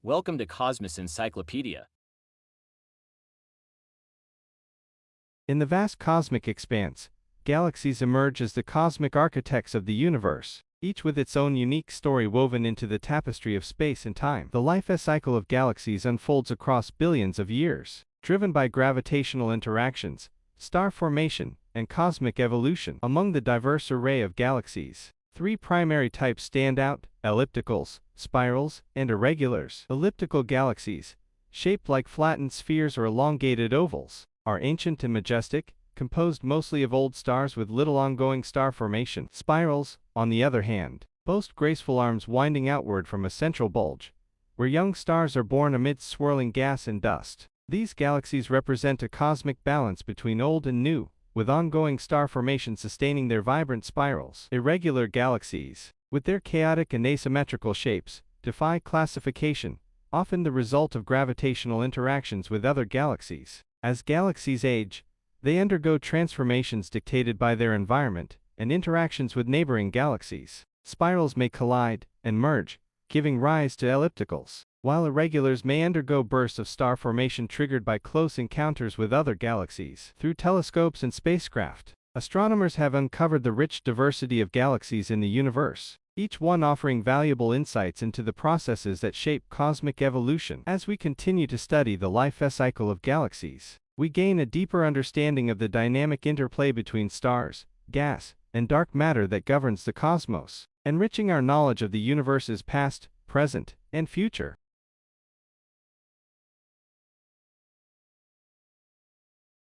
Welcome to Cosmos Encyclopedia. In the vast cosmic expanse, galaxies emerge as the cosmic architects of the universe, each with its own unique story woven into the tapestry of space and time. The life-cycle of galaxies unfolds across billions of years, driven by gravitational interactions, star formation, and cosmic evolution. Among the diverse array of galaxies, three primary types stand out: ellipticals, spirals, and irregulars. Elliptical galaxies, shaped like flattened spheres or elongated ovals, are ancient and majestic, composed mostly of old stars with little ongoing star formation. Spirals, on the other hand, boast graceful arms winding outward from a central bulge, where young stars are born amidst swirling gas and dust. These galaxies represent a cosmic balance between old and new, with ongoing star formation sustaining their vibrant spirals. Irregular galaxies, with their chaotic and asymmetrical shapes, defy classification, often the result of gravitational interactions with other galaxies. As galaxies age, they undergo transformations dictated by their environment and interactions with neighboring galaxies. Spirals may collide and merge, giving rise to ellipticals, while irregulars may undergo bursts of star formation triggered by close encounters with other galaxies. Through telescopes and spacecraft, astronomers have uncovered the rich diversity of galaxies in the universe, each one offering valuable insights into the processes that shape cosmic evolution. As we continue to study the life-cycle of galaxies, we gain a deeper understanding of the dynamic interplay between stars, gas, and dark matter that governs the cosmos, enriching our knowledge of the universe's past, present, and future.